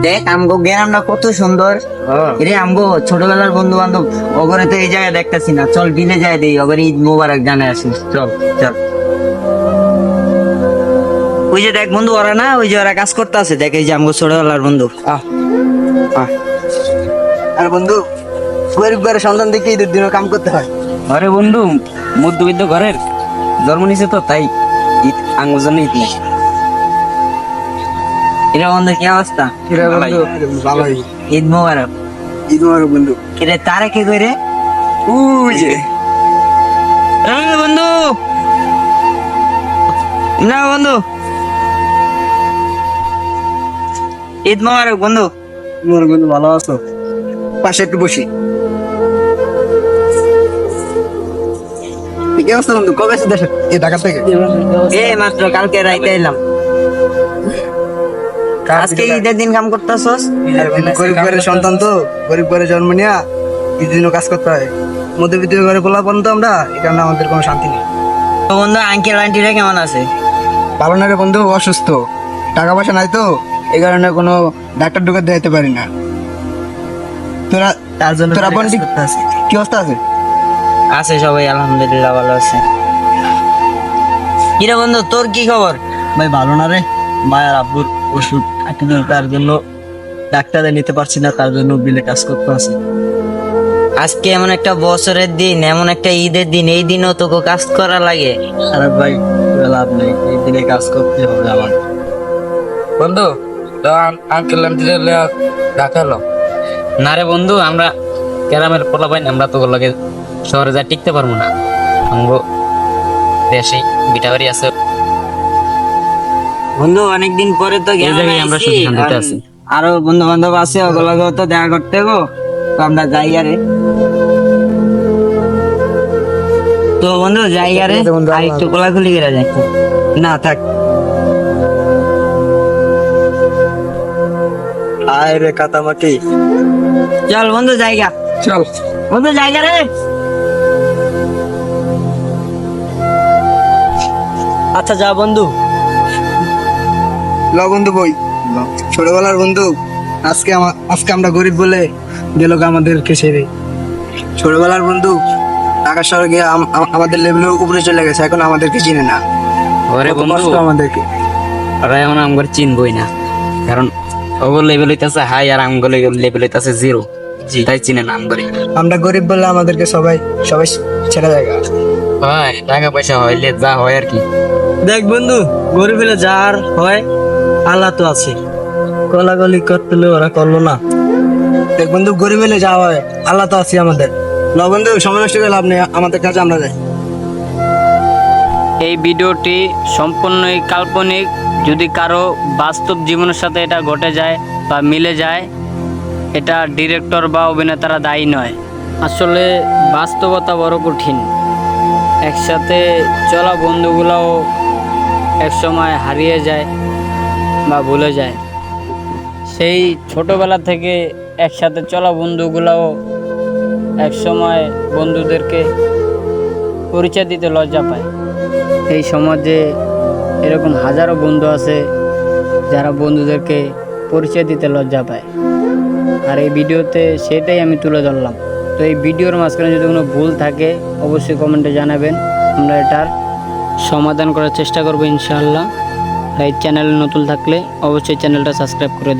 দেখ আমগো গ্রামটা কত সুন্দর। রে আমগো ছোটবেলার বন্ধু বান্ধব ওগরে তো এই জায়গায় দেখতেছি না, চল বিলে যায় দেই ওগর ঈদ মোবারক জানাই আসিস, চল চল। ওই যে দেখ বন্ধু ওরা না, ওই যে ওরা কাজ করতে আছে, দেখ এই যে আমগো ছোটবেলার বন্ধু। আর বন্ধু গরিব ঘরের সন্তান দেখে ঈদের দিনও কাম করতে হয়। আরে বন্ধু মধ্যবিত্ত ঘরের জন্ম নিছে তো, তাই ঈদ আঙ্গুর জন্য ঈদ নেই। এরা বন্ধু কি অবস্থা? কিরে বন্ধু? ভালোই। ঈদ মোবারক। ঈদ মোবারক বন্ধু। কিরে তারে কি করে? ওই যে বন্ধু না বন্ধু, ঈদ মোবারক বন্ধু। মোর বন্ধু ভালো আছো? পাশে একটু বসি। কি অবস্থা বন্ধু? কবে আসছিস দেশে? এই ঢাকা থেকে? এই মাত্র কালকে রাইতে এলাম। আজকে ঈদের দিন কাম করতেছস? আরে বন্ধু, গরিব ঘরের সন্তান তো, গরিব ঘরে জন্ম নিয়া ঈদের দিনও কাজ করতে হয়। মধ্যবিত্ত ঘরে পোলাপান তো আমরা, এই কারণে আমাদের কোনো শান্তি নেই। তো বন্ধু আঙ্কেল আন্টিরা কেমন আছে? ভালো না রে বন্ধু, অসুস্থ, টাকা পয়সা নাই তো, এই কারণে কোনো ডাক্তার ঢুকে দেখাতে পারি না। তোরা তার জন্য তোরা বোন কাজ করতে আছে। কি অবস্থা আছে? আছে সবাই আলহামদুলিল্লাহ ভালো আছে। কিরে বন্ধু তোর কি খবর? ভাই ভালো না রে, মায়ের আব্বুর ওষুধ আকিল, তার জন্য ডাক্তারে নিতে পারছি না, তার জন্য বিলে কাজ করতে আছে। আজকে এমন একটা বছরের দিন, এমন একটা ঈদের দিন, এই দিনও তোকে কাজ করা লাগে? আরে ভাই লাভ নেই, এই দিনে কাজ করতে হবে আমার। বন্ধু আঙ্কেল আন্টিরা দেখালো না রে বন্ধু, আমরা গ্রামের পোলা পাই, আমরা তো লাগে শহরে যা টিকতে পারবো না। আমগো দেশে বিটাবাড়ি আছে, বন্ধু অনেকদিন পরে তো এই জায়গায় আমরা সুখী শান্তিতে আছি। আরো বন্ধু বান্ধব আছে, ওগুলোকে তো দেখা করতে গো, তো আমরা যাই আরে। তো বন্ধু যাই আরে, আর একটু কোলাকুলি করে যাই। না থাক। আয় রে কাতামাটি, চল বন্ধু জায়গা, চল বন্ধু জায়গা রে। আচ্ছা যা বন্ধু। ল বন্ধু বই, ছোটবেলার বন্ধু আজকে আমরা গরিব বলে গেল আমাদেরকে ছেড়ে। ছোটবেলার বন্ধু ঢাকা শহরে গিয়ে আমাদের লেভেলের উপরে চলে গেছে, এখন আমাদেরকে চিনে না। ওরে কত বন্ধু কষ্ট আমাদেরকে। ওরা এখন আমগর চিনবই না, কারণ ওগর লেভেল হইতাছে হাই আর আমগর লেভেল হইতাছে জিরো, তাই চিনে না আমগরে। আমরা গরিব বলে আমাদেরকে সবাই সবাই ছেড়ে যায়। হয় টাকা পয়সা হইলে যা হয় আর কি। দেখ বন্ধু, গরিব হলে যার হয় আল্লাহ তো আছে, গলাগলি করতে হলে ওরা করলো না। দেখ বন্ধু, গরিব হলে যা হয় আল্লাহ তো আছে আমাদের। ল বন্ধু, সময় নষ্ট করে লাভ নেই, আমাদের কাছে আমরা যাই। এই ভিডিওটি সম্পূর্ণই কাল্পনিক। যদি কারো বাস্তব জীবনের সাথে এটা ঘটে যায় বা মিলে যায়, এটা ডিরেক্টর বা অভিনেতারা দায়ী নয়। আসলে বাস্তবতা বড় কঠিন। একসাথে চলা বন্ধুগুলাও একসময় হারিয়ে যায় বা ভুলে যায়। সেই ছোটবেলা থেকে একসাথে চলা বন্ধুগুলাও একসময় বন্ধুদেরকে পরিচয় দিতে লজ্জা পায়। এই সমাজে এরকম হাজারো বন্ধু আছে যারা বন্ধুদেরকে পরিচয় দিতে লজ্জা পায়, আর এই ভিডিওতে সেটাই আমি তুলে ধরলাম। তো এই ভিডিওর মাঝখানে যদি কোনো ভুল থাকে অবশ্যই কমেন্টে জানাবেন, আমরা এটার সমাধান করার চেষ্টা করবো ইনশাআল্লাহ। আর এই চ্যানেলে নতুন থাকলে অবশ্যই চ্যানেলটা সাবস্ক্রাইব করে দিন।